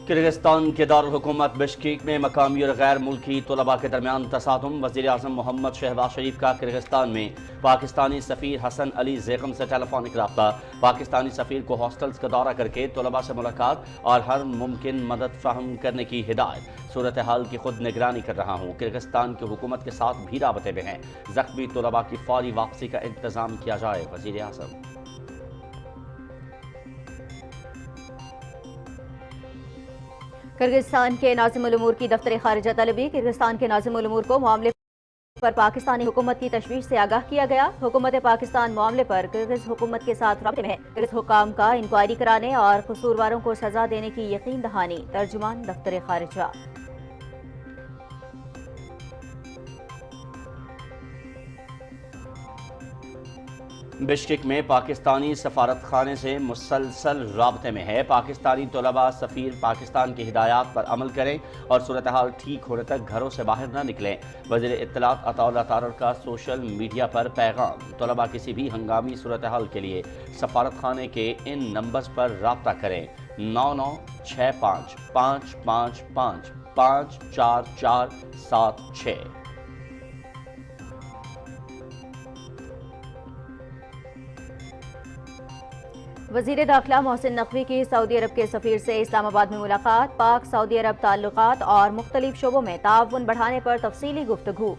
کرغستان کے دارالحکومت بشکیک میں مقامی اور غیر ملکی طلباء کے درمیان تصادم۔ وزیر اعظم محمد شہباز شریف کا کرغستان میں پاکستانی سفیر حسن علی زیغم سے ٹیلی فونک رابطہ۔ پاکستانی سفیر کو ہاسٹلز کا دورہ کر کے طلباء سے ملاقات اور ہر ممکن مدد فراہم کرنے کی ہدایت۔ صورتحال کی خود نگرانی کر رہا ہوں، کرغستان کی حکومت کے ساتھ بھی رابطے میں ہیں، زخمی طلباء کی فوری واپسی کا انتظام کیا جائے۔ وزیر اعظم کرغستان کے ناظم الامور کی دفتر خارجہ طلبی۔ کرغستان کے ناظم الامور کو معاملے پر پاکستانی حکومت کی تشویش سے آگاہ کیا گیا۔ حکومت پاکستان معاملے پر کرغز حکومت کے ساتھ رابطے میں ہے، کرغز حکام کا انکوائری کرانے اور قصورواروں کو سزا دینے کی یقین دہانی۔ ترجمان دفتر خارجہ۔ بشکیک میں پاکستانی سفارت خانے سے مسلسل رابطے میں ہے۔ پاکستانی طلباء سفیر پاکستان کی ہدایات پر عمل کریں اور صورتحال ٹھیک ہونے تک گھروں سے باہر نہ نکلیں۔ وزیر اطلاعات عطا اللہ تارڑ کا سوشل میڈیا پر پیغام۔ طلباء کسی بھی ہنگامی صورتحال کے لیے سفارت خانے کے ان نمبرز پر رابطہ کریں: 9965 555 54476۔ وزیر داخلہ محسن نقوی کی سعودی عرب کے سفیر سے اسلام آباد میں ملاقات۔ پاک سعودی عرب تعلقات اور مختلف شعبوں میں تعاون بڑھانے پر تفصیلی گفتگو۔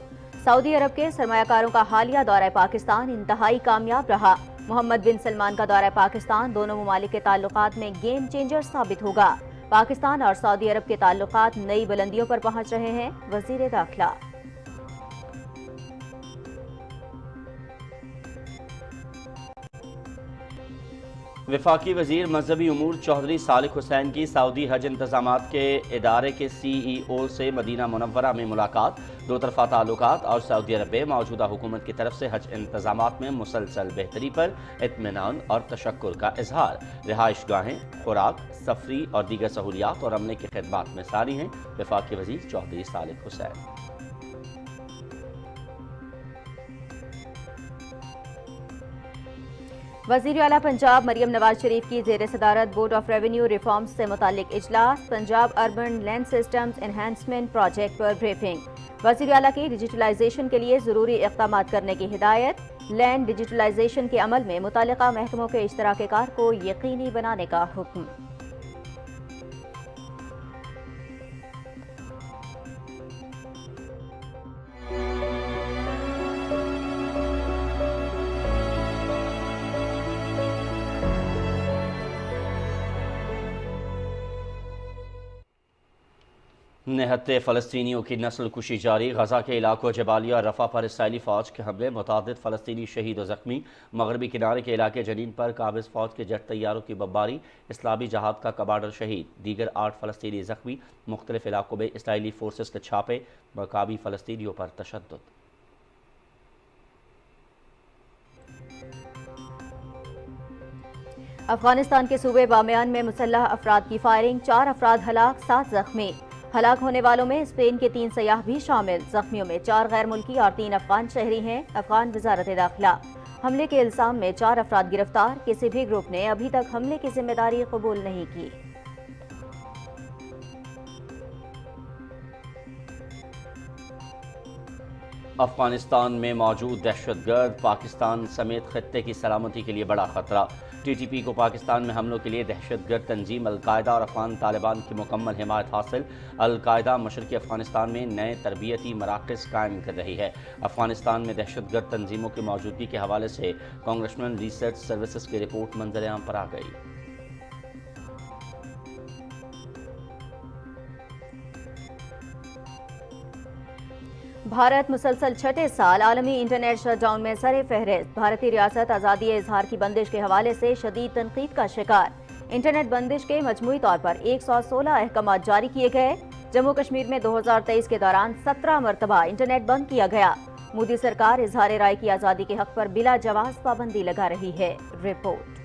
سعودی عرب کے سرمایہ کاروں کا حالیہ دورہ پاکستان انتہائی کامیاب رہا۔ محمد بن سلمان کا دورہ پاکستان دونوں ممالک کے تعلقات میں گیم چینجر ثابت ہوگا۔ پاکستان اور سعودی عرب کے تعلقات نئی بلندیوں پر پہنچ رہے ہیں: وزیر داخلہ۔ وفاقی وزیر مذہبی امور چودھری صالح حسین کی سعودی حج انتظامات کے ادارے کے سی ای او سے مدینہ منورہ میں ملاقات۔ دو طرفہ تعلقات اور سعودی عرب میں موجودہ حکومت کی طرف سے حج انتظامات میں مسلسل بہتری پر اطمینان اور تشکر کا اظہار۔ رہائش گاہیں، خوراک، سفری اور دیگر سہولیات اور عملے کی خدمات میں ساری ہیں: وفاقی وزیر چودھری صالح حسین۔ وزیر اعلیٰ پنجاب مریم نواز شریف کی زیر صدارت بورڈ آف ریونیو ریفارمز سے متعلق اجلاس۔ Punjab urban land systems enhancement project پر بریفنگ۔ وزیر اعلیٰ کی ڈیجیٹلائزیشن کے لیے ضروری اقدامات کرنے کی ہدایت۔ لینڈ ڈیجیٹلائزیشن کے عمل میں متعلقہ محکموں کے اشتراک کار کو یقینی بنانے کا حکم۔ نہتے فلسطینیوں کی نسل کشی جاری۔ غزہ کے علاقوں جبالیہ اور رفح پر اسرائیلی فوج کے حملے، متعدد فلسطینی شہید و زخمی۔ مغربی کنارے کے علاقے جنین پر قابض فوج کے جیٹ طیاروں کی بمباری، اسلامی جہاد کا کمانڈر شہید، دیگر 8 فلسطینی زخمی۔ مختلف علاقوں میں اسرائیلی فورسز کے چھاپے، مقامی فلسطینیوں پر تشدد۔ افغانستان کے صوبے بامیان میں مسلح افراد کی فائرنگ، 4 افراد ہلاک، 7 زخمی۔ ہلاک ہونے والوں میں اسپین کے 3 سیاح بھی شامل۔ زخمیوں میں 4 غیر ملکی اور 3 افغان شہری ہیں۔ افغان وزارت داخلہ۔ حملے کے الزام میں 4 افراد گرفتار۔ کسی بھی گروپ نے ابھی تک حملے کی ذمہ داری قبول نہیں کی۔ افغانستان میں موجود دہشت گرد پاکستان سمیت خطے کی سلامتی کے لیے بڑا خطرہ۔ ٹی ٹی پی کو پاکستان میں حملوں کے لیے دہشت گرد تنظیم القاعدہ اور افغان طالبان کی مکمل حمایت حاصل۔ القاعدہ مشرقی افغانستان میں نئے تربیتی مراکز قائم کر رہی ہے۔ افغانستان میں دہشت گرد تنظیموں کی موجودگی کے حوالے سے کانگریشنل ریسرچ سروسز کی رپورٹ منظر عام پر آ گئی۔ بھارت مسلسل چھٹے سال عالمی انٹرنیٹ شٹ ڈاؤن میں سر فہرست۔ بھارتی ریاست آزادی اظہار کی بندش کے حوالے سے شدید تنقید کا شکار۔ انٹرنیٹ بندش کے مجموعی طور پر 116 احکامات جاری کیے گئے۔ جموں کشمیر میں 2023 کے دوران 17 مرتبہ انٹرنیٹ بند کیا گیا۔ مودی سرکار اظہار رائے کی آزادی کے حق پر بلا جواز پابندی لگا رہی ہے۔ رپورٹ۔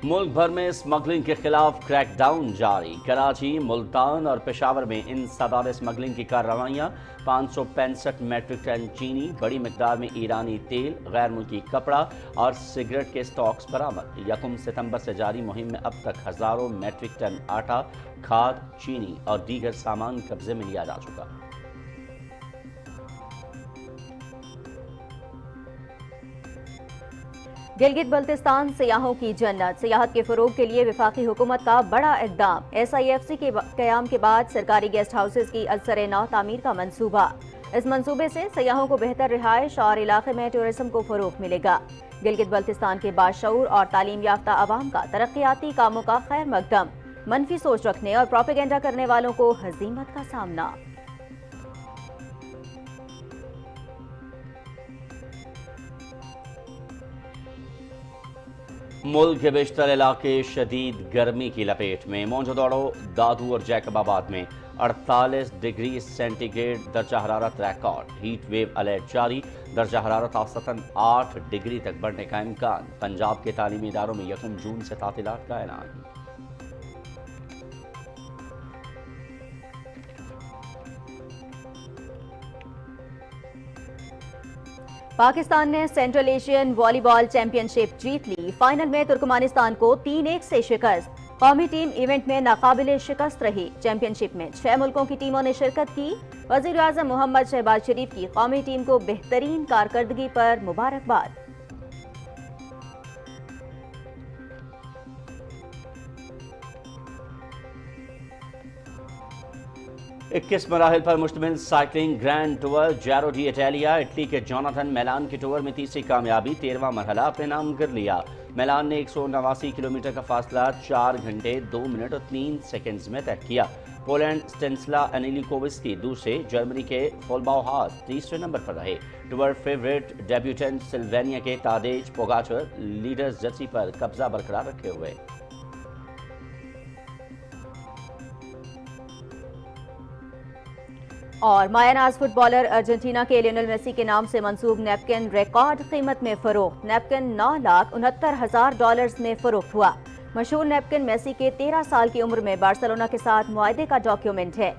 ملک بھر میں اسمگلنگ کے خلاف کریک ڈاؤن جاری، کراچی، ملتان اور پشاور میں انسداد اسمگلنگ کی کارروائیاں، 565 میٹرک ٹن چینی، بڑی مقدار میں ایرانی تیل، غیر ملکی کپڑا اور سگریٹ کے سٹاکس برآمد۔ 1 ستمبر سے جاری مہم میں اب تک ہزاروں میٹرک ٹن آٹا، کھاد، چینی اور دیگر سامان قبضے میں لیا جا چکا۔ گلگت بلتستان سیاحوں کی جنت، سیاحت کے فروغ کے لیے وفاقی حکومت کا بڑا اقدام، SIFC کے قیام کے بعد سرکاری گیسٹ ہاؤسز کی ازسر نو تعمیر کا منصوبہ۔ اس منصوبے سے سیاحوں کو بہتر رہائش اور علاقے میں ٹورزم کو فروغ ملے گا۔ گلگت بلتستان کے باشعور اور تعلیم یافتہ عوام کا ترقیاتی کاموں کا خیر مقدم، منفی سوچ رکھنے اور پروپیگنڈا کرنے والوں کو ہزیمت کا سامنا۔ ملک کے بیشتر علاقے شدید گرمی کی لپیٹ میں، موئنجودڑو، دادو اور جیکب آباد میں 48 ڈگری سینٹی گریڈ درجہ حرارت ریکارڈ، ہیٹ ویو الرٹ جاری، درجہ حرارت اوسطاً 8 ڈگری تک بڑھنے کا امکان۔ پنجاب کے تعلیمی اداروں میں 1 جون سے تعطیلات کا اعلان۔ پاکستان نے سینٹرل ایشین والی بال چیمپئن شپ جیت لی، فائنل میں ترکمانستان کو 3-1 سے شکست۔ قومی ٹیم ایونٹ میں ناقابل شکست رہی، چیمپئن شپ میں 6 ملکوں کی ٹیموں نے شرکت کی۔ وزیر اعظم محمد شہباز شریف کی قومی ٹیم کو بہترین کارکردگی پر مبارکباد۔ 21 مراحل پر مشتمل cycling grand tour Giro de Italia, Italy کے جوناتھن میلان کے ٹور میں تیسری کامیابی، 13واں مرحلہ اپنے نام کر لیا۔ میلان نے 189 کلومیٹر کا فاصلہ 4 گھنٹے 2 منٹ اور 3 سیکنڈز میں طے کیا۔ پولینڈ سٹینسلا انیلیکووسکی دوسرے، جرمنی کے فولباؤ تیسرے نمبر پر رہے۔ ٹور فیورٹ ڈیبیوٹنٹ سلوینیا کے تادیج پوگاچر لیڈرز جرسی پر قبضہ برقرار رکھے ہوئے۔ اور مایہ ناز فٹ بالر ارجنٹینا کے لیونل میسی کے نام سے منسوب نیپکن ریکارڈ قیمت میں فروخت، نیپکن $9,69,000 میں فروخت ہوا۔ مشہور نیپکن میسی کے 13 سال کی عمر میں بارسلونا کے ساتھ معاہدے کا ڈاکیومنٹ ہے۔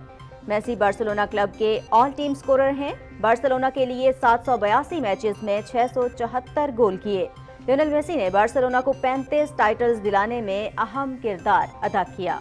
میسی بارسلونا کلب کے آل ٹیم سکورر ہیں، بارسلونا کے لیے 782 میچز میں 674 گول کیے۔ لیونل میسی نے بارسلونا کو 35 ٹائٹلز دلانے میں اہم کردار ادا کیا۔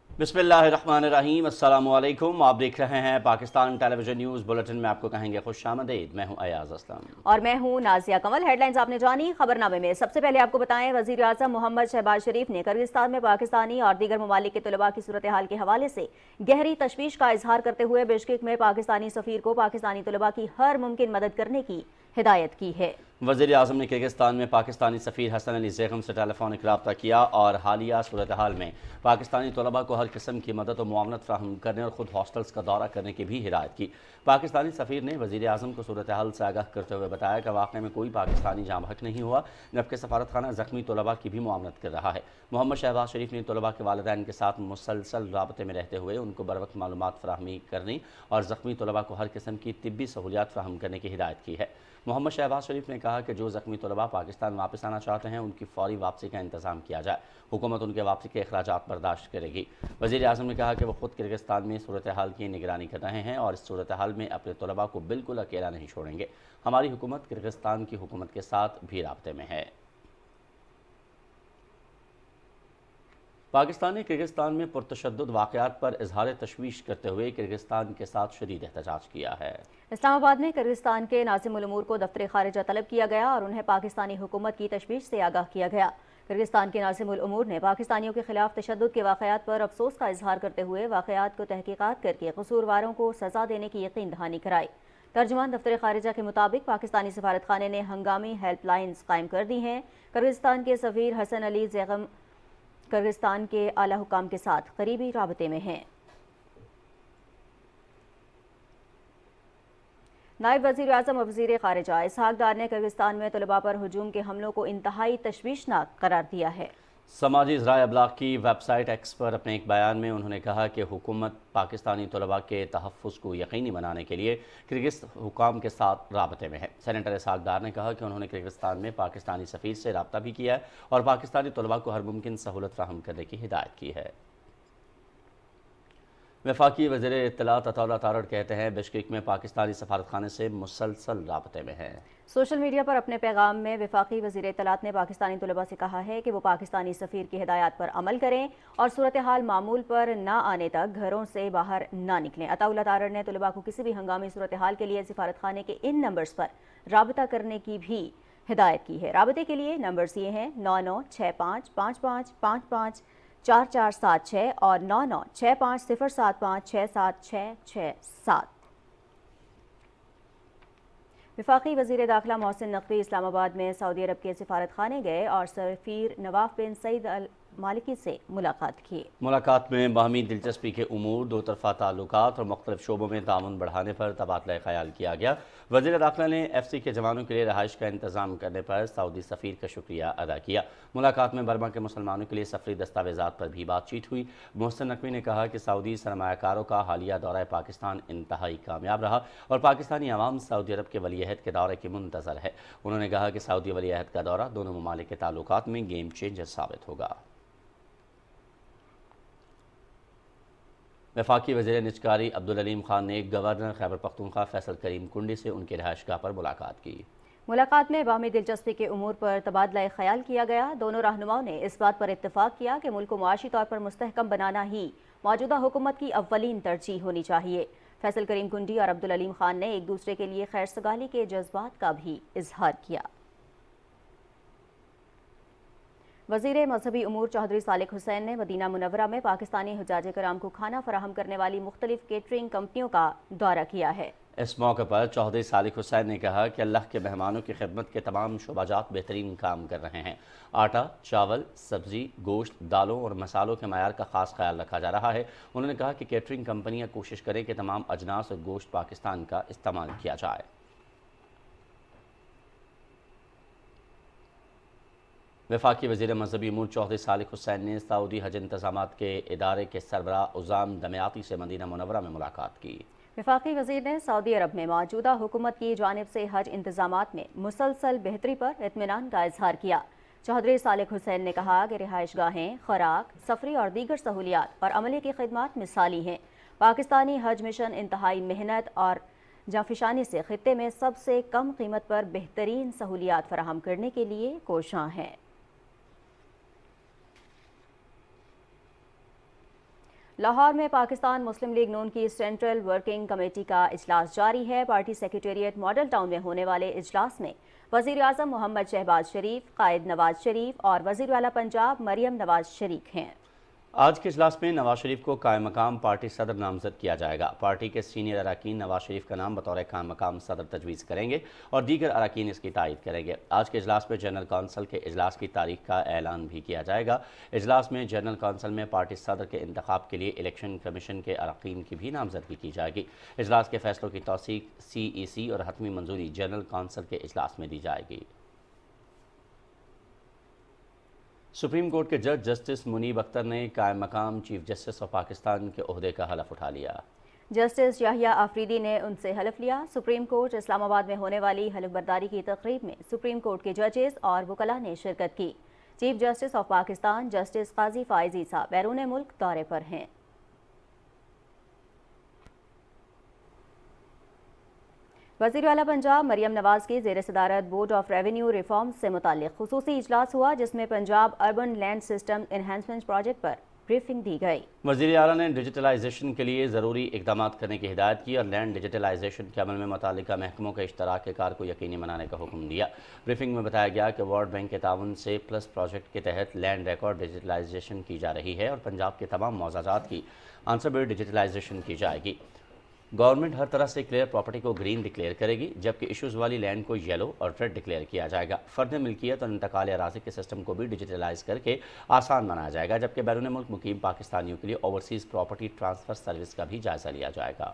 بسم اللہ الرحمن الرحیم، السلام علیکم، آپ دیکھ رہے ہیں پاکستان ٹیلی ویژن نیوز بلیٹن میں، آپ کو کہیں گے خوش آمدید۔ میں ہوں ایاز اسلم اور میں ہوں نازیہ کمل۔ ہیڈ لائنز آپ نے جانی، خبرنامے میں سب سے پہلے آپ کو بتائیں، وزیر اعظم محمد شہباز شریف نے کرغزستان میں پاکستانی اور دیگر ممالک کے طلباء کی صورتحال کے حوالے سے گہری تشویش کا اظہار کرتے ہوئے بشکیک میں پاکستانی سفیر کو پاکستانی طلباء کی ہر ممکن مدد کرنے کی ہدایت کی ہے۔ وزیر اعظم نے کرغزستان میں پاکستانی سفیر حسن علی زیغم سے ٹیلی فونک رابطہ کیا اور حالیہ صورتحال میں پاکستانی طلباء کو ہر قسم کی مدد و معاونت فراہم کرنے اور خود ہاسٹلز کا دورہ کرنے کی بھی ہدایت کی۔ پاکستانی سفیر نے وزیر اعظم کو صورتحال سے آگاہ کرتے ہوئے بتایا کہ واقعے میں کوئی پاکستانی جاں بحق نہیں ہوا، جبکہ سفارتخانہ زخمی طلباء کی بھی معاونت کر رہا ہے۔ محمد شہباز شریف نے طلباء کے والدین کے ساتھ مسلسل رابطے میں رہتے ہوئے ان کو بروقت معلومات فراہمی کرنے اور زخمی طلباء کو ہر قسم کی طبی سہولیات فراہم کرنے کی ہدایت کی ہے۔ محمد شہباز شریف نے کہا کہ جو زخمی طلباء پاکستان واپس آنا چاہتے ہیں ان کی فوری واپسی کا انتظام کیا جائے، حکومت ان کے واپسی کے اخراجات برداشت کرے گی۔ وزیر اعظم نے کہا کہ وہ خود کرغزستان میں صورتحال کی نگرانی کر رہے ہیں اور اس صورتحال میں اپنے طلباء کو بالکل اکیلا نہیں چھوڑیں گے۔ ہماری حکومت کرغزستان کی حکومت کے ساتھ بھی رابطے میں ہے۔ پاکستان نے کرغزستان میں پرتشدد واقعات پر اظہار تشویش کرتے ہوئے کرغزستان کے ساتھ شدید احتجاج کیا ہے۔ اسلام آباد میں کرغزستان کے ناظم الامور کو دفتر خارجہ طلب کیا گیا اور انہیں پاکستانی حکومت کی تشویش سے آگاہ کیا گیا۔ کرغزستان کے ناظم الامور نے پاکستانیوں کے خلاف تشدد کے واقعات پر افسوس کا اظہار کرتے ہوئے واقعات کو تحقیقات کر کے قصورواروں کو سزا دینے کی یقین دہانی کرائی۔ ترجمان دفتر خارجہ کے مطابق پاکستانی سفارت خانے نے ہنگامی ہیلپ لائنز قائم کر دی ہیں۔ کرغزستان کے سفیر حسن علی زیغم کرغزستان کے اعلیٰ حکام کے ساتھ قریبی رابطے میں ہیں۔ نائب وزیر اعظم اور وزیر خارجہ اسحاق ڈار نے کرغزستان میں طلباء پر ہجوم کے حملوں کو انتہائی تشویشناک قرار دیا ہے۔ سماجی ذرائع ابلاغ کی ویب سائٹ ایکس پر اپنے ایک بیان میں انہوں نے کہا کہ حکومت پاکستانی طلباء کے تحفظ کو یقینی بنانے کے لیے کرغز حکام کے ساتھ رابطے میں ہے۔ سینیٹر اسحاق ڈار نے کہا کہ انہوں نے کرغزستان میں پاکستانی سفیر سے رابطہ بھی کیا ہے اور پاکستانی طلباء کو ہر ممکن سہولت فراہم کرنے کی ہدایت کی ہے۔ وفاقی وزیر اطلاعات عطا اللہ تارڑ کہتے ہیں بشکیک میں پاکستانی سفارتخانے سے مسلسل رابطے میں ہیں۔ سوشل میڈیا پر اپنے پیغام میں وفاقی وزیر اطلاعات نے پاکستانی طلباء سے کہا ہے کہ وہ پاکستانی سفیر کی ہدایات پر عمل کریں اور صورتحال معمول پر نہ آنے تک گھروں سے باہر نہ نکلیں۔ عطا اللہ تارڑ نے طلباء کو کسی بھی ہنگامی صورتحال کے لیے سفارتخانے کے ان نمبرز پر رابطہ کرنے کی بھی ہدایت کی ہے۔ رابطے کے لیے نمبرز یہ ہیں 996555554476 اور 996507567667۔ وفاقی وزیر داخلہ محسن نقوی اسلام آباد میں سعودی عرب کے سفارت خانے گئے اور سفیر نواف بن سعید مالکی سے ملاقات کی۔ ملاقات میں باہمی دلچسپی کے امور، دو طرفہ تعلقات اور مختلف شعبوں میں تعاون بڑھانے پر تبادلہ خیال کیا گیا۔ وزیر داخلہ نے ایف سی کے جوانوں کے لیے رہائش کا انتظام کرنے پر سعودی سفیر کا شکریہ ادا کیا۔ ملاقات میں برما کے مسلمانوں کے لیے سفری دستاویزات پر بھی بات چیت ہوئی۔ محسن نقوی نے کہا کہ سعودی سرمایہ کاروں کا حالیہ دورہ پاکستان انتہائی کامیاب رہا اور پاکستانی عوام سعودی عرب کے ولی عہد کے دورے کی منتظر ہے۔ انہوں نے کہا کہ سعودی ولی عہد کا دورہ دونوں ممالک کے تعلقات میں گیم چینجر ثابت ہوگا۔ وفاقی وزیر نجکاری عبدالعلیم خان نے گورنر خیبر پختونخوا فیصل کریم کنڈی سے ان کی رہائش گاہ پر ملاقات کی۔ ملاقات میں باہمی دلچسپی کے امور پر تبادلہ خیال کیا گیا۔ دونوں رہنماؤں نے اس بات پر اتفاق کیا کہ ملک کو معاشی طور پر مستحکم بنانا ہی موجودہ حکومت کی اولین ترجیح ہونی چاہیے۔ فیصل کریم کنڈی اور عبدالعلیم خان نے ایک دوسرے کے لیے خیر سگالی کے جذبات کا بھی اظہار کیا۔ وزیر مذہبی امور چودھری صالح حسین نے مدینہ منورہ میں پاکستانی حجاج کرام کو کھانا فراہم کرنے والی مختلف کیٹرنگ کمپنیوں کا دورہ کیا ہے۔ اس موقع پر چودھری صالح حسین نے کہا کہ اللہ کے مہمانوں کی خدمت کے تمام شعبہ جات بہترین کام کر رہے ہیں۔ آٹا، چاول، سبزی، گوشت، دالوں اور مسالوں کے معیار کا خاص خیال رکھا جا رہا ہے۔ انہوں نے کہا کہ کیٹرنگ کمپنیاں کوشش کریں کہ تمام اجناس اور گوشت پاکستان کا استعمال کیا جائے۔ وفاقی وزیر مذہبی امور چودھری صالح حسین نے سعودی حج انتظامات کے ادارے کے سربراہ عزام دمیاتی سے مدینہ منورہ میں ملاقات کی۔ وفاقی وزیر نے سعودی عرب میں موجودہ حکومت کی جانب سے حج انتظامات میں مسلسل بہتری پر اطمینان کا اظہار کیا۔ چودھری صالح حسین نے کہا کہ رہائش گاہیں، خوراک، سفری اور دیگر سہولیات اور عملے کی خدمات مثالی ہیں۔ پاکستانی حج مشن انتہائی محنت اور جانفشانی سے خطے میں سب سے کم قیمت پر بہترین سہولیات فراہم کرنے کے لیے کوشاں ہے۔ لاہور میں پاکستان مسلم لیگ نون کی سینٹرل ورکنگ کمیٹی کا اجلاس جاری ہے۔ پارٹی سیکریٹریٹ ماڈل ٹاؤن میں ہونے والے اجلاس میں وزیر اعظم محمد شہباز شریف، قائد نواز شریف اور وزیر اعلیٰ پنجاب مریم نواز شریک ہیں۔ آج کے اجلاس میں نواز شریف کو قائم مقام پارٹی صدر نامزد کیا جائے گا۔ پارٹی کے سینئر اراکین نواز شریف کا نام بطور قائم مقام صدر تجویز کریں گے اور دیگر اراکین اس کی تائید کریں گے۔ آج کے اجلاس میں جنرل کونسل کے اجلاس کی تاریخ کا اعلان بھی کیا جائے گا۔ اجلاس میں جنرل کونسل میں پارٹی صدر کے انتخاب کے لیے الیکشن کمیشن کے اراکین کی بھی نامزدگی کی جائے گی۔ اجلاس کے فیصلوں کی توثیق CEC اور حتمی منظوری جنرل کونسل کے اجلاس میں دی جائے گی۔ سپریم کورٹ کے جج جسٹس منیب اختر نے قائم مقام چیف جسٹس آف پاکستان کے عہدے کا حلف اٹھا لیا۔ جسٹس یحییٰ آفریدی نے ان سے حلف لیا۔ سپریم کورٹ اسلام آباد میں ہونے والی حلف برداری کی تقریب میں سپریم کورٹ کے ججز اور وکلاء نے شرکت کی۔ Chief justice of Pakistan justice قاضی فائز عیسیٰ بیرون ملک دورے پر ہیں۔ وزیر اعلیٰ پنجاب مریم نواز کی زیر صدارت بورڈ آف ریونیو ریفارم سے متعلق خصوصی اجلاس ہوا، جس میں Punjab urban land system enhancement project پر بریفنگ دی گئی۔ وزیر اعلیٰ نے ڈیجیٹلائزیشن کے لیے ضروری اقدامات کرنے کی ہدایت کی اور لینڈ ڈیجیٹلائزیشن کے عمل میں متعلقہ محکموں کے اشتراک کار کو یقینی بنانے کا حکم دیا۔ بریفنگ میں بتایا گیا کہ ورلڈ بینک کے تعاون سے پلس پروجیکٹ کے تحت لینڈ ریکارڈ ڈیجیٹلائزیشن کی جا رہی ہے اور پنجاب کے تمام معززات کی آنسر بیس ڈیجیٹلائزیشن کی جائے گی۔ گورنمنٹ ہر طرح سے کلیئر پراپرٹی کو گرین ڈکلیئر کرے گی، جبکہ ایشوز والی لینڈ کو یلو اور ریڈ ڈکلیئر کیا جائے گا۔ فرد ملکیت اور انتقال اراضی کے سسٹم کو بھی ڈیجیٹلائز کر کے آسان بنایا جائے گا، جبکہ بیرون ملک مقیم پاکستانیوں کے لیے اوورسیز پراپرٹی ٹرانسفر سروس کا بھی جائزہ لیا جائے گا۔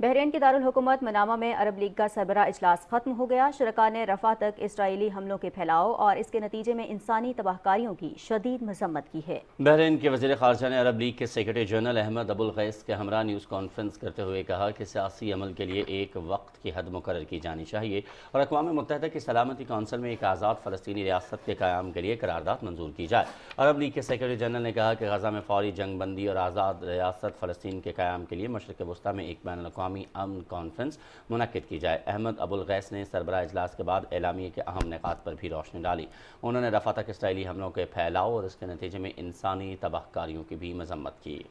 بحرین کی دارالحکومت منامہ میں عرب لیگ کا سربراہ اجلاس ختم ہو گیا۔ شرکاء نے رفح تک اسرائیلی حملوں کے پھیلاؤ اور اس کے نتیجے میں انسانی تباہ کاریوں کی شدید مذمت کی ہے۔ بحرین کے وزیر خارجہ نے عرب لیگ کے سیکرٹری جنرل احمد ابو الغیث کے ہمراہ نیوز کانفرنس کرتے ہوئے کہا کہ سیاسی عمل کے لیے ایک وقت کی حد مقرر کی جانی چاہیے اور اقوام متحدہ کی سلامتی کونسل میں ایک آزاد فلسطینی ریاست کے قیام کے لیے قرارداد منظور کی جائے۔ عرب لیگ کے سیکرٹری جنرل نے کہا کہ غزہ میں فوری جنگ بندی اور آزاد ریاست فلسطین کے قیام کے لیے مشرق وسطیٰ میں ایک بین الاقوامی امن کانفرنس منعقد کی جائے۔ احمد ابو الغیث نے سربراہ اجلاس کے بعد اعلامیے کے اہم نکات پر بھی روشنی ڈالی۔ انہوں نے رفح تک اسرائیلی حملوں کے پھیلاؤ اور اس کے نتیجے میں انسانی تباہ کاریوں کی بھی مذمت کی۔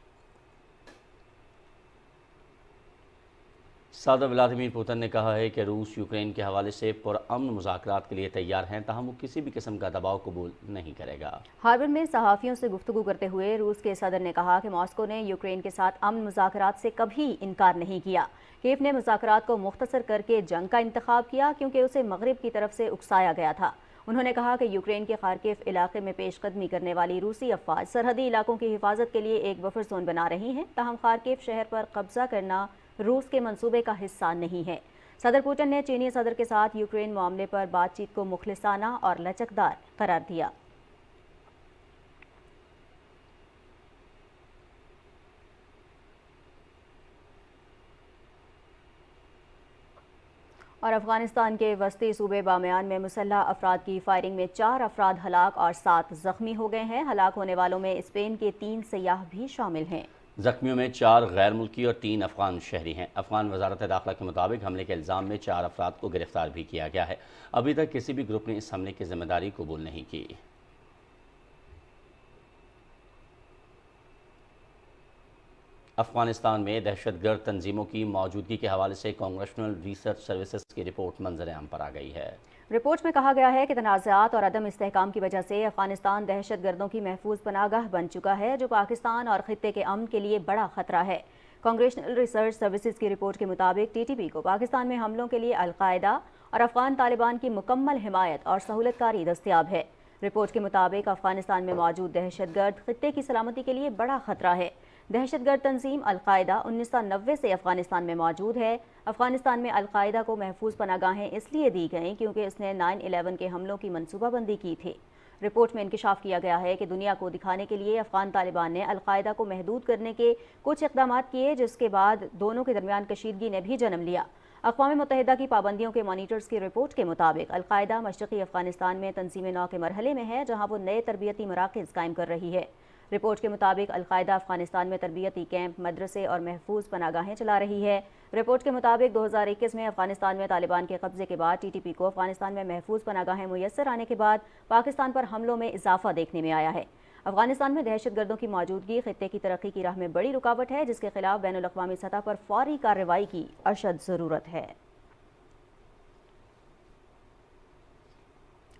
صدر ولادیمیر پوتن نے کہا ہے کہ روس یوکرین کے حوالے سے پرامن مذاکرات کے لیے تیار ہیں، تاہم وہ کسی بھی قسم کا دباؤ قبول نہیں کرے گا۔ ہاربن میں صحافیوں سے گفتگو کرتے ہوئے روس کے صدر نے کہا کہ ماسکو نے یوکرین کے ساتھ امن مذاکرات سے کبھی انکار نہیں کیا۔ کیف نے مذاکرات کو مختصر کر کے جنگ کا انتخاب کیا کیونکہ اسے مغرب کی طرف سے اکسایا گیا تھا۔ انہوں نے کہا کہ یوکرین کے خارکیف علاقے میں پیش قدمی کرنے والی روسی افواج سرحدی علاقوں کی حفاظت کے لیے ایک بفر زون بنا رہی ہیں، تاہم خارکیف شہر پر قبضہ کرنا روس کے منصوبے کا حصہ نہیں ہے۔ صدر پوٹن نے چینی صدر کے ساتھ یوکرین معاملے پر بات چیت کو مخلصانہ اور لچکدار قرار دیا۔ اور افغانستان کے وسطی صوبے بامیان میں مسلح افراد کی فائرنگ میں 4 افراد ہلاک اور 7 زخمی ہو گئے ہیں۔ ہلاک ہونے والوں میں اسپین کے 3 سیاح بھی شامل ہیں۔ زخمیوں میں 4 غیر ملکی اور 3 افغان شہری ہیں۔ افغان وزارت داخلہ کے مطابق حملے کے الزام میں 4 افراد کو گرفتار بھی کیا گیا ہے۔ ابھی تک کسی بھی گروپ نے اس حملے کی ذمہ داری قبول نہیں کی۔ افغانستان میں دہشت گرد تنظیموں کی موجودگی کے حوالے سے کانگریشنل ریسرچ سروسز کی رپورٹ منظر عام پر آ گئی ہے۔ رپورٹ میں کہا گیا ہے کہ تنازعات اور عدم استحکام کی وجہ سے افغانستان دہشت گردوں کی محفوظ پناہ گاہ بن چکا ہے، جو پاکستان اور خطے کے امن کے لیے بڑا خطرہ ہے۔ کانگریشنل ریسرچ سروسز کی رپورٹ کے مطابق ٹی ٹی پی کو پاکستان میں حملوں کے لیے القاعدہ اور افغان طالبان کی مکمل حمایت اور سہولت کاری دستیاب ہے۔ رپورٹ کے مطابق افغانستان میں موجود دہشت گرد خطے کی سلامتی کے لیے بڑا خطرہ ہے۔ دہشت گرد تنظیم القاعدہ 1990 سے افغانستان میں موجود ہے۔ افغانستان میں القاعدہ کو محفوظ پناہ گاہیں اس لیے دی گئیں کیونکہ اس نے 9/11 کے حملوں کی منصوبہ بندی کی تھی۔ رپورٹ میں انکشاف کیا گیا ہے کہ دنیا کو دکھانے کے لیے افغان طالبان نے القاعدہ کو محدود کرنے کے کچھ اقدامات کیے، جس کے بعد دونوں کے درمیان کشیدگی نے بھی جنم لیا۔ اقوام متحدہ کی پابندیوں کے مانیٹرز کی رپورٹ کے مطابق القاعدہ مشرقی افغانستان میں تنظیم نو کے مرحلے میں ہے، جہاں وہ نئے تربیتی مراکز قائم کر رہی ہے۔ رپورٹ کے مطابق القاعدہ افغانستان میں تربیتی کیمپ، مدرسے اور محفوظ پناہ گاہیں چلا رہی ہے۔ رپورٹ کے مطابق 2021 میں افغانستان میں طالبان کے قبضے کے بعد ٹی ٹی پی کو افغانستان میں محفوظ پناہ گاہیں میسر آنے کے بعد پاکستان پر حملوں میں اضافہ دیکھنے میں آیا ہے۔ افغانستان میں دہشت گردوں کی موجودگی خطے کی ترقی کی راہ میں بڑی رکاوٹ ہے، جس کے خلاف بین الاقوامی سطح پر فوری کارروائی کی اشد ضرورت ہے۔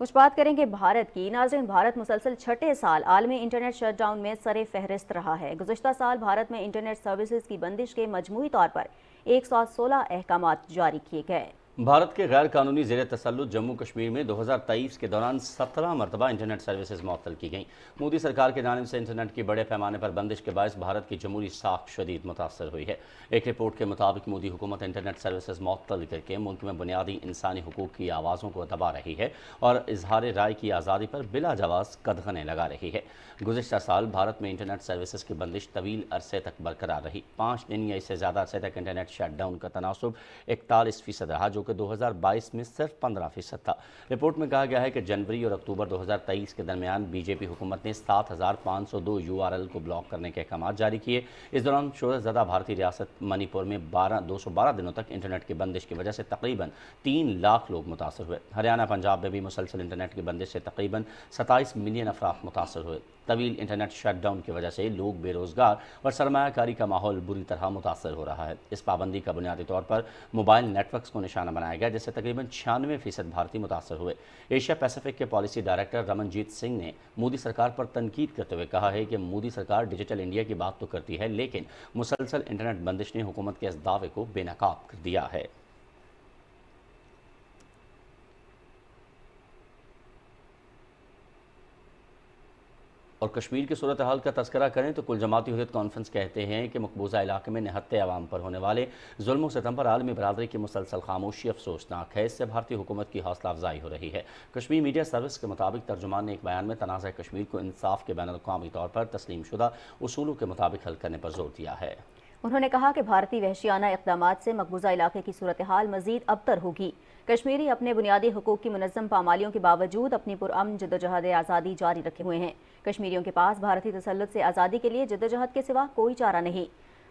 کچھ بات کریں گے بھارت کی۔ ناظرین، بھارت مسلسل چھٹے سال عالمی انٹرنیٹ شٹ ڈاؤن میں سر فہرست رہا ہے۔ گزشتہ سال بھارت میں انٹرنیٹ سروسز کی بندش کے مجموعی طور پر 116 احکامات جاری کیے گئے۔ بھارت کے غیر قانونی زیر تسلط جموں کشمیر میں 2023 کے دوران 17 مرتبہ انٹرنیٹ سروسز معطل کی گئیں۔ مودی سرکار کی جانب سے انٹرنیٹ کی بڑے پیمانے پر بندش کے باعث بھارت کی جمہوری ساکھ شدید متاثر ہوئی ہے۔ ایک رپورٹ کے مطابق مودی حکومت انٹرنیٹ سروسز معطل کر کے ملک میں بنیادی انسانی حقوق کی آوازوں کو دبا رہی ہے اور اظہار رائے کی آزادی پر بلا جواز قدغنیں لگا رہی ہے۔ گزشتہ سال بھارت میں انٹرنیٹ سروسز کی بندش طویل عرصے تک برقرار رہی۔ 5 دن یا اس سے زیادہ عرصے تک انٹرنیٹ شٹ ڈاؤن کا تناسب 41% رہا، جو کہ 2022 میں صرف 15% تھا۔ رپورٹ میں کہا گیا ہے کہ جنوری اور اکتوبر 2023 کے درمیان بی جے پی حکومت نے 7502 URL کو بلاک کرنے کے احکامات جاری کیے۔ اس دوران شورش زدہ بھارتی ریاست منی پور میں 212 دنوں تک انٹرنیٹ کی بندش کی وجہ سے تقریباً 3 لاکھ لوگ متاثر ہوئے۔ ہریانہ پنجاب میں بھی مسلسل انٹرنیٹ کی بندش سے تقریباً 27 ملین افراد متاثر ہوئے۔ طویل انٹرنیٹ شٹ ڈاؤن کی وجہ سے لوگ بے روزگار اور سرمایہ کاری کا ماحول بری طرح متاثر ہو رہا ہے۔ اس پابندی کا بنیادی طور پر موبائل نیٹ ورکس کو نشانہ بنایا گیا، جس سے تقریباً 96% بھارتی متاثر ہوئے۔ ایشیا پیسیفک کے پالیسی ڈائریکٹر رمن جیت سنگھ نے مودی سرکار پر تنقید کرتے ہوئے کہا ہے کہ مودی سرکار ڈیجیٹل انڈیا کی بات تو کرتی ہے، لیکن مسلسل انٹرنیٹ بندش نے حکومت کے اس دعوے کو بے نقاب کر دیا ہے۔ اور کشمیر کی صورتحال کا تذکرہ کریں تو کل جماعتی حریت کانفرنس کہتے ہیں کہ مقبوضہ علاقے میں نہتے عوام پر ہونے والے ظلم و ستم پر عالمی برادری کی مسلسل خاموشی افسوسناک ہے. اس سے بھارتی حکومت کی حوصلہ افزائی ہو رہی ہے. کشمیر میڈیا سروس کے مطابق ترجمان نے ایک بیان میں تنازع کشمیر کو انصاف کے بین الاقوامی طور پر تسلیم شدہ اصولوں کے مطابق حل کرنے پر زور دیا ہے. انہوں نے کہا کہ بھارتی وحشیانہ اقدامات سے مقبوضہ علاقے کی صورتحال مزید ابتر ہوگی. کشمیری اپنے بنیادی حقوق کی منظم پامالیوں کے باوجود اپنی پرامن جدوجہد آزادی جاری رکھے ہوئے ہیں. کشمیریوں کے پاس بھارتی تسلط سے آزادی کے لیے جدوجہد کے سوا کوئی چارہ نہیں.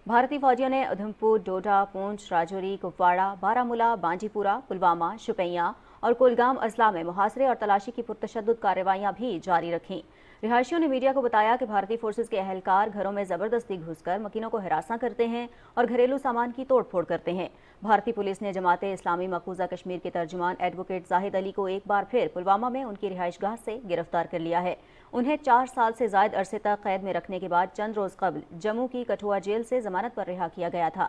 بھارتی فوجیوں نے ادھمپور، ڈوڈا، پونچھ، راجوری، کپواڑہ، بارامولہ، بانجی پورہ، پلوامہ، شوپیاں اور کولگام اضلاع میں محاصرے اور تلاشی کی پرتشدد کارروائیاں بھی جاری رکھیں. رہائشیوں نے میڈیا کو بتایا کہ بھارتی فورسز کے اہلکار گھروں میں زبردستی گھس کر مکینوں کو ہراساں کرتے ہیں اور گھریلو سامان کی توڑ پھوڑ کرتے ہیں. بھارتی پولیس نے جماعت اسلامی مقبوضہ کشمیر کے ترجمان ایڈوکیٹ زاہد علی کو ایک بار پھر پلوامہ میں ان کی رہائش گاہ سے گرفتار کر لیا ہے. انہیں 4 سال سے زائد عرصے تک قید میں رکھنے کے بعد چند روز قبل جموں کی کٹھوعہ جیل سے ضمانت پر رہا کیا گیا تھا.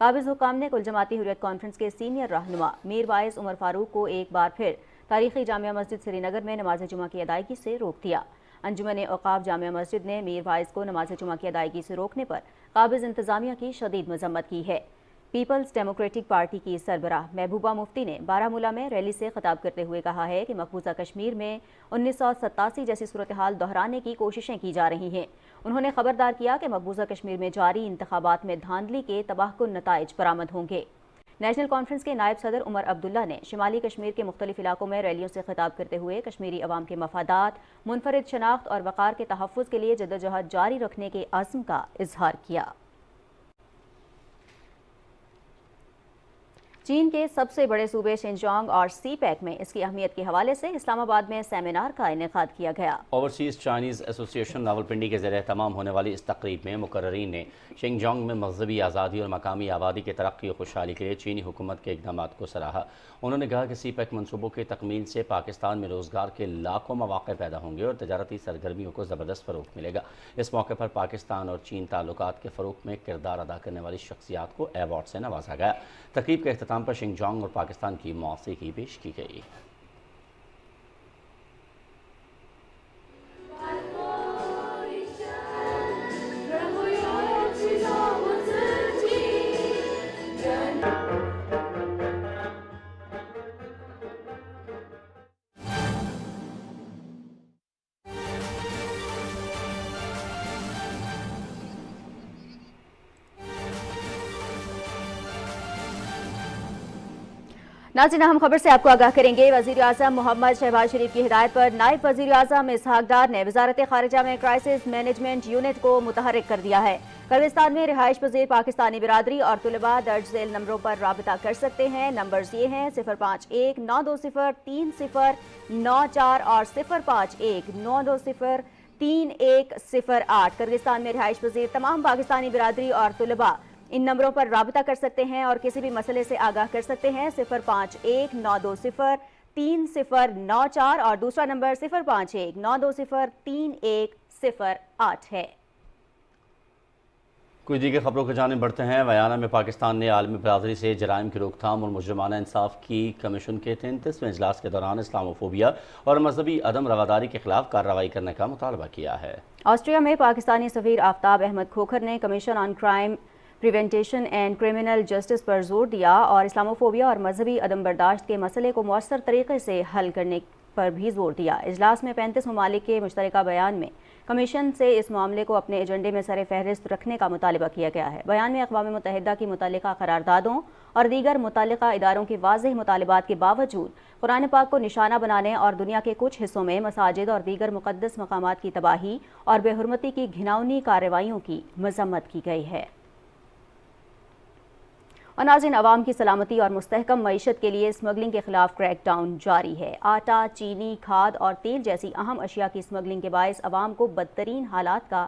قابض حکام نے کل جماعتی حریت کانفرنس کے سینئر رہنما میر وائز عمر فاروق کو ایک بار پھر تاریخی جامعہ مسجد سری نگر میں نماز جمعہ کی ادائیگی سے روک دیا. انجمن اوقاف جامعہ مسجد نے میر وائز کو نماز جمعہ کی ادائیگی سے روکنے پر قابض انتظامیہ کی شدید مذمت کی ہے. پیپلز ڈیموکریٹک پارٹی کی سربراہ محبوبہ مفتی نے بارامولہ میں ریلی سے خطاب کرتے ہوئے کہا ہے کہ مقبوضہ کشمیر میں 1987 جیسی صورتحال دہرانے کی کوششیں کی جا رہی ہیں. انہوں نے خبردار کیا کہ مقبوضہ کشمیر میں جاری انتخابات میں دھاندلی کے تباہ کن نتائج برآمد ہوں گے. نیشنل کانفرنس کے نائب صدر عمر عبداللہ نے شمالی کشمیر کے مختلف علاقوں میں ریلیوں سے خطاب کرتے ہوئے کشمیری عوام کے مفادات، منفرد شناخت اور وقار کے تحفظ کے لیے جدوجہد جاری رکھنے کے عزم کا اظہار کیا. چین کے سب سے بڑے صوبے شنجانگ اور سی پیک میں اس کی اہمیت کے حوالے سے اسلام آباد میں سیمینار کا انعقاد کیا گیا. اوورسیز چائنیز ایسوسی ایشن راولپنڈی کے زیر اہتمام ہونے والی اس تقریب میں مقررین نے شنجانگ میں مذہبی آزادی اور مقامی آبادی کی ترقی اور خوشحالی کے لیے چینی حکومت کے اقدامات کو سراہا. انہوں نے کہا کہ سی پیک منصوبوں کی تکمیل سے پاکستان میں روزگار کے لاکھوں مواقع پیدا ہوں گے اور تجارتی سرگرمیوں کو زبردست فروغ ملے گا. اس موقع پر پاکستان اور چین تعلقات کے فروغ میں کردار ادا کرنے والی شخصیات کو ایوارڈ سے نوازا گیا. تقریب کے اختتام پر شنجانگ اور پاکستان کی موسیقی پیش کی گئی. ناظرین، ہم خبر سے آپ کو آگاہ کریں گے. وزیر اعظم محمد شہباز شریف کی ہدایت پر نائب وزیر اعظم اسحاق ڈار نے وزارت خارجہ میں کرائسس مینجمنٹ یونٹ کو متحرک کر دیا ہے. کردستان میں رہائش پذیر پاکستانی برادری اور طلباء درج ذیل نمبروں پر رابطہ کر سکتے ہیں. نمبرز یہ ہیں 051-920-3094 اور 051-920-3108. کردستان میں رہائش پذیر تمام پاکستانی برادری اور طلباء ان نمبروں پر رابطہ کر سکتے ہیں اور کسی بھی مسئلے سے آگاہ کر سکتے ہیں. 051-920-3094 اور دوسرا نمبر 051-920-3108 ہے. کچھ دیگر خبروں کی جانب بڑھتے ہیں. ویانا میں پاکستان نے عالمی برادری سے جرائم کی روک تھام اور مجرمانہ انصاف کی کمیشن کے 33ویں اجلاس کے دوران اسلاموفوبیا اور مذہبی عدم رواداری کے خلاف کارروائی کرنے کا مطالبہ کیا ہے. آسٹریا میں پاکستانی سفیر آفتاب احمد کھوکھر نے commission on crime prevention and criminal justice پر زور دیا اور اسلاموفوبیا اور مذہبی عدم برداشت کے مسئلے کو مؤثر طریقے سے حل کرنے پر بھی زور دیا. اجلاس میں 35 ممالک کے مشترکہ بیان میں کمیشن سے اس معاملے کو اپنے ایجنڈے میں سر فہرست رکھنے کا مطالبہ کیا گیا ہے. بیان میں اقوام متحدہ کی متعلقہ قراردادوں اور دیگر متعلقہ اداروں کے واضح مطالبات کے باوجود قرآن پاک کو نشانہ بنانے اور دنیا کے کچھ حصوں میں مساجد اور دیگر مقدس مقامات کی تباہی اور بے حرمتی کی گھناؤنی کارروائیوں کی مذمت کی گئی ہے. اور ناظرین، عوام کی سلامتی اور مستحکم معیشت کے لیے اسمگلنگ کے خلاف کریک ڈاؤن جاری ہے. آٹا، چینی، کھاد اور تیل جیسی اہم اشیاء کی اسمگلنگ کے باعث عوام کو بدترین حالات کا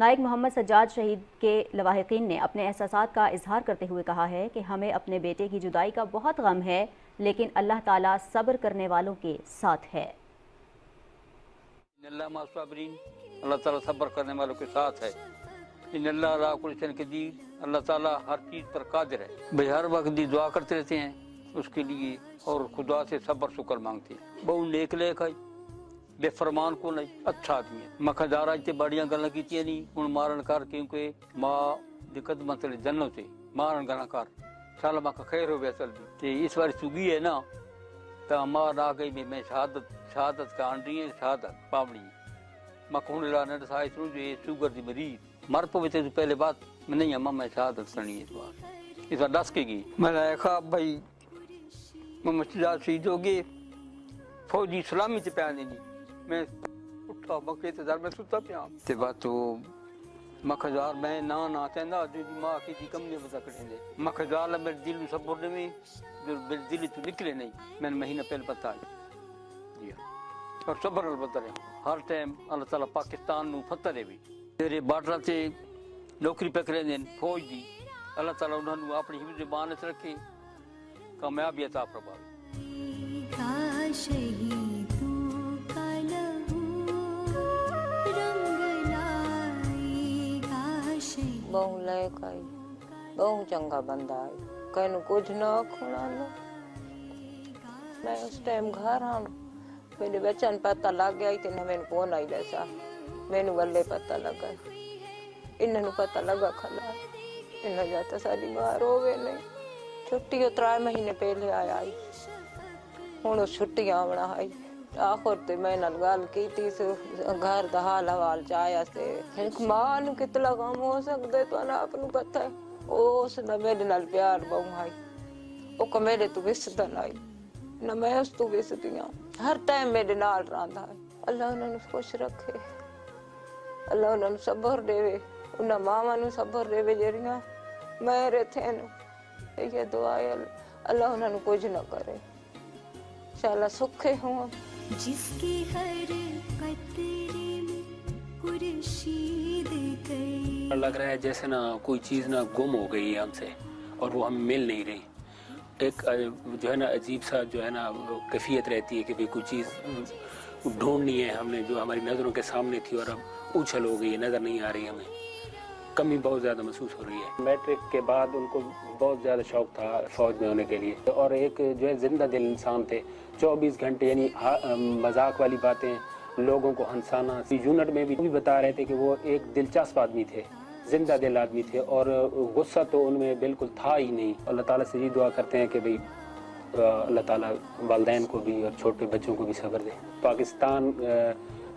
نائک محمد سجاد شہید کے لواحقین نے اپنے احساسات کا اظہار کرتے ہوئے کہا ہے کہ ہمیں اپنے بیٹے کی جدائی کا بہت غم ہے، لیکن اللہ تعالیٰ صبر کرنے والوں کے ساتھ ہے۔ اللہ تعالیٰ صبر کرنے والوں کے ساتھ ہے۔ ان اللہ علی کل شیء قدیر، اللہ تعالیٰ ہر چیز پر قادر ہے۔ بھئی ہر وقت دی دعا کرتے رہتے ہیں اس کے لیے، اور خدا سے صبر شکر مانگتے ہیں۔ بہو نیک لیک ہے، بے فرمان کو نہیں، اچھا آدمی ہے۔ مکھا دارا تے بڑیاں گلاں کیتیاں نہیں، ہن مارن کر کیونکہ ماں دی قدماں تلے جنت تے مارن گلاں کر سال مکھا خیر ہو گیا چل دی تے اس بار سگی ہے نا تا ماں آ گئی میں شہادت کا انڈی ہے، شہادت پاونی مکھا ہن لا نہ سائے سنو جو شوگر دی مریض مر پوے تے پہلے بات میں نہیں اماں میں شہادت کرنی ہے اس بار دس کے گئی۔ میں نے کہا بھائی محمد شجاع شہید ہو گئے، فوجی سلامی تے پیا دینی، میں اٹھا مکے تے در میں ستا پیا تے بات تو مکھدار میں نہ چاہندا جو دی ماں کی کم نہیں بتا کٹے دے مکھدار میرے دل نو سپورٹ میں میرے دل تو نکلے نہیں، میں مہینہ پہلے پتہ ہے اور صبر نال پتہ ہے ہر ٹائم اللہ تعالیٰ پاکستان نو فتح دے وی تیرے بارڈر تے نوکری پہ کرے دین فوج دی، اللہ تعالیٰ انہاں نو اپنی حفظ مان وچ رکھے، کامیابی عطا فرماوے۔ بہو لائق آئی، بہو چنگا بندہ آئی، کہیں کچھ نہ کھونا لو۔ میں اس ٹائم گھر آن میرے بچن پتہ لگ گیا کہ نہ میں کون آئی ویسا، میں بلے پتہ لگا، انہوں پتہ لگا کھلا انہوں جاتا ساری باہر ہوئے نہیں۔ چھٹی 3 مہینے پہلے آئی، ہوں چھٹیاں آنا آئی، آخر تے میں نال گل کیتی گھر دا حال حوال چاہیا سے ماں نو کتنا کام ہو سکتا تو آپ نو پتہ ہے، اس دا میرے نال پیار بہو آئی، او میرے تو وسدن آئی نہ میں اس تو وسدی ہوں، ہر ٹائم میرے نال رہندا ہے۔ اللہ انہاں نو خوش رکھے، اللہ انہاں نو صبر دے، انہاں ماواں نو صبر دے جڑیاں میرے تھے نو، یہ دعا ہے اللہ انہاں نو کچھ نہ کرے، انشاءاللہ سکھے ہوں۔ جس کی ہر قطرے میں خورشید گئی، لگ رہا ہے جیسے نا کوئی چیز نا گم ہو گئی ہے ہم سے اور وہ ہمیں مل نہیں رہی، ایک جو ہے نا عجیب سا جو ہے نا کیفیت رہتی ہے کہ بھی کوئی چیز ڈھونڈنی ہے ہم نے جو ہماری نظروں کے سامنے تھی اور اب اوچھل ہو گئی ہے، نظر نہیں آ رہی ہمیں، کمی بہت زیادہ محسوس ہو رہی ہے۔ میٹرک کے بعد ان کو بہت زیادہ شوق تھا فوج میں ہونے کے لیے، اور ایک جو ہے زندہ دل انسان تھے، 24 گھنٹے یعنی مذاق والی باتیں، لوگوں کو ہنسانا۔ یونٹ میں بھی بتا رہے تھے کہ وہ ایک دلچسپ آدمی تھے، زندہ دل آدمی تھے، اور غصہ تو ان میں بالکل تھا ہی نہیں۔ اللہ تعالیٰ سے یہ دعا کرتے ہیں کہ بھئی اللہ تعالیٰ والدین کو بھی اور چھوٹے بچوں کو بھی صبر دے۔ پاکستان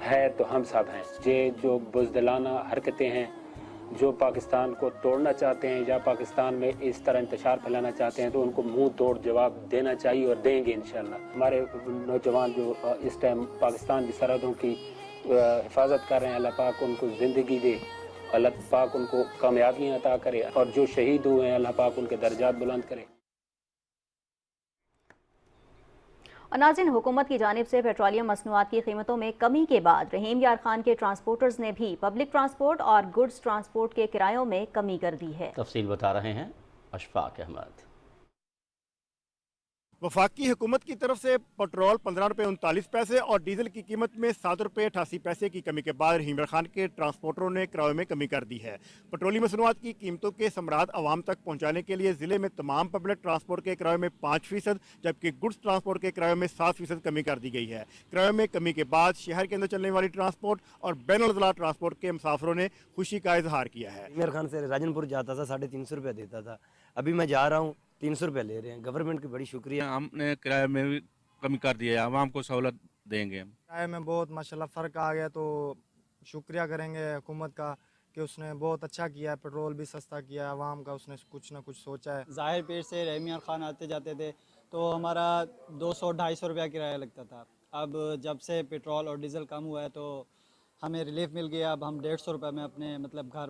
ہے تو ہم سب ہیں، یہ جو بزدلانہ حرکتیں ہیں جو پاکستان کو توڑنا چاہتے ہیں یا پاکستان میں اس طرح انتشار پھیلانا چاہتے ہیں تو ان کو منہ توڑ جواب دینا چاہیے اور دیں گے انشاءاللہ۔ ہمارے نوجوان جو اس ٹائم پاکستان کی سرحدوں کی حفاظت کر رہے ہیں، اللہ پاک ان کو زندگی دے، اللہ پاک ان کو کامیابیاں عطا کرے، اور جو شہید ہوئے ہیں اللہ پاک ان کے درجات بلند کرے۔ اور ناظرین، حکومت کی جانب سے پیٹرولیم مصنوعات کی قیمتوں میں کمی کے بعد رحیم یار خان کے ٹرانسپورٹرز نے بھی پبلک ٹرانسپورٹ اور گڈز ٹرانسپورٹ کے کرایوں میں کمی کر دی ہے۔ تفصیل بتا رہے ہیں اشفاق احمد۔ وفاقی حکومت کی طرف سے پٹرول 15 روپے 39 پیسے اور ڈیزل کی قیمت میں 7 روپے 88 پیسے کی کمی کے بعد رحیم یار خان کے ٹرانسپورٹروں نے کرایوں میں کمی کر دی ہے۔ پٹرولی مصنوعات کی قیمتوں کے ثمرات عوام تک پہنچانے کے لیے ضلع میں تمام پبلک ٹرانسپورٹ کے کرایوں میں 5% جبکہ گڈز ٹرانسپورٹ کے کرایوں میں 7% کمی کر دی گئی ہے۔ کرایوں میں کمی کے بعد شہر کے اندر چلنے والی ٹرانسپورٹ اور بین الاضلاع ٹرانسپورٹ کے مسافروں نے خوشی کا اظہار کیا ہے۔ رحیم یار خان سے راجن پور جاتا تھا 350 روپے دیتا تھا، ابھی میں جا رہا ہوں 300 روپے لے رہے ہیں۔ گورنمنٹ کی بڑی شکریہ، ہم نے کرایہ میں بھی کمی کر دیا ہے، عوام کو سہولت دیں گے۔ کرایہ میں بہت ماشاءاللہ فرق آ گیا، تو شکریہ کریں گے حکومت کا کہ اس نے بہت اچھا کیا ہے، پیٹرول بھی سستا کیا ہے، عوام کا اس نے کچھ نہ کچھ سوچا ہے۔ ظاہر پیر سے رحیم یار خان آتے جاتے تھے تو ہمارا 200-250 روپیہ کرایہ لگتا تھا، اب جب سے پیٹرول اور ڈیزل کم ہوا ہے تو ہمیں ریلیف مل گیا، اب ہم 150 روپے میں اپنے گھر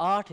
8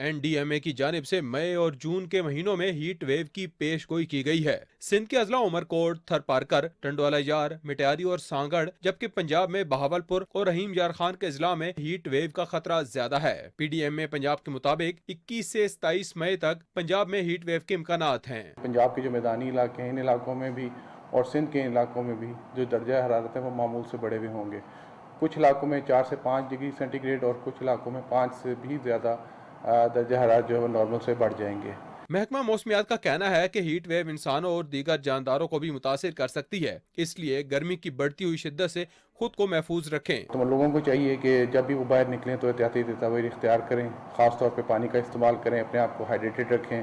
NDMA کی جانب سے مئی اور جون کے مہینوں میں ہیٹ ویو کی پیش گوئی کی گئی ہے۔ سندھ کے اضلاع عمرکوٹ، تھر پارکر، ٹنڈوالا یار، مٹیاری اور سانگڑ، جبکہ پنجاب میں بہاولپور اور رحیم یار خان کے اضلاع میں ہیٹ ویو کا خطرہ زیادہ ہے۔ PDMA پنجاب کے مطابق 21 سے 27 مئی تک پنجاب میں ہیٹ ویو کے امکانات ہیں۔ پنجاب کے جو میدانی علاقے ہیں ان علاقوں میں بھی اور سندھ کے علاقوں میں بھی جو درجہ حرارت ہے وہ معمول سے بڑے ہوئے ہوں گے۔ کچھ علاقوں میں 4 سے 5 ڈگری سینٹی گریڈ اور کچھ علاقوں میں 5 سے بھی زیادہ درجہ حرارت جو ہے نارمل سے بڑھ جائیں گے۔ محکمہ موسمیات کا کہنا ہے کہ ہیٹ ویو انسانوں اور دیگر جانداروں کو بھی متاثر کر سکتی ہے، اس لیے گرمی کی بڑھتی ہوئی شدت سے خود کو محفوظ رکھیں۔ تو لوگوں کو چاہیے کہ جب بھی وہ باہر نکلیں تو احتیاطی تدابیر اختیار کریں، خاص طور پہ پانی کا استعمال کریں، اپنے آپ کو ہائیڈریٹڈ رکھیں،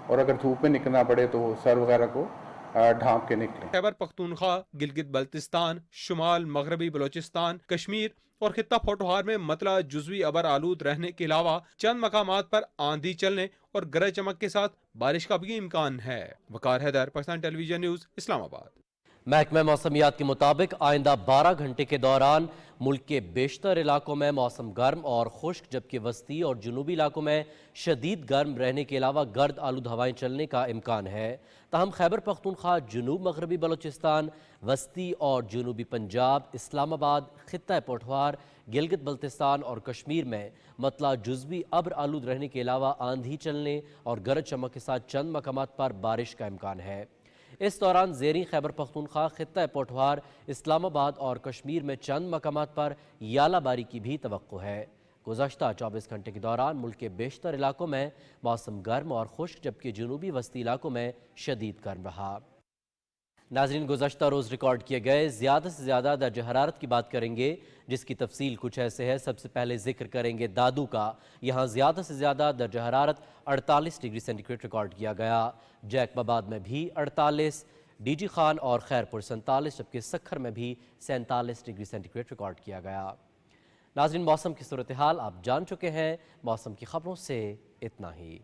اور اگر دھوپ میں نکلنا پڑے تو سر وغیرہ کو ڈھانپ کے نکلیں۔ خیبر پختونخوا، گلگت بلتستان، شمال مغربی بلوچستان، کشمیر اور خطہ پھوٹوہار میں مطلع جزوی ابر آلود رہنے کے علاوہ چند مقامات پر آندھی چلنے اور گرج چمک کے ساتھ بارش کا بھی امکان ہے۔ وقار حیدر، پاکستان ٹیلی ویژن نیوز، اسلام آباد۔ محکمہ موسمیات کے مطابق آئندہ 12 گھنٹے کے دوران ملک کے بیشتر علاقوں میں موسم گرم اور خشک، جبکہ وسطی اور جنوبی علاقوں میں شدید گرم رہنے کے علاوہ گرد آلود ہوائیں چلنے کا امکان ہے۔ تاہم خیبر پختونخوا، جنوب مغربی بلوچستان، وسطی اور جنوبی پنجاب، اسلام آباد، خطہ پوٹھوار، گلگت بلتستان اور کشمیر میں مطلع جزوی ابر آلود رہنے کے علاوہ آندھی چلنے اور گرج چمک کے ساتھ چند مقامات پر بارش کا امکان ہے۔ اس دوران زیریں خیبر پختونخوا، خطہ پوٹھوار، اسلام آباد اور کشمیر میں چند مقامات پر یالہ باری کی بھی توقع ہے۔ گزشتہ 24 گھنٹے کے دوران ملک کے بیشتر علاقوں میں موسم گرم اور خشک، جبکہ جنوبی وسطی علاقوں میں شدید گرم رہا۔ ناظرین، گزشتہ روز ریکارڈ کیے گئے زیادہ سے زیادہ درجہ حرارت کی بات کریں گے، جس کی تفصیل کچھ ایسے ہے۔ سب سے پہلے ذکر کریں گے دادو کا۔ یہاں زیادہ سے زیادہ درجہ حرارت 48 ڈگری سینٹی گریڈ ریکارڈ کیا گیا۔ جیک آباد میں بھی 48، ڈی جی خان اور خیرپور 47، جبکہ سکھر میں بھی 47 ڈگری سینٹی گریڈ ریکارڈ کیا گیا۔ ناظرین، موسم کی صورتحال آپ جان چکے ہیں۔ موسم کی خبروں سے اتنا ہی۔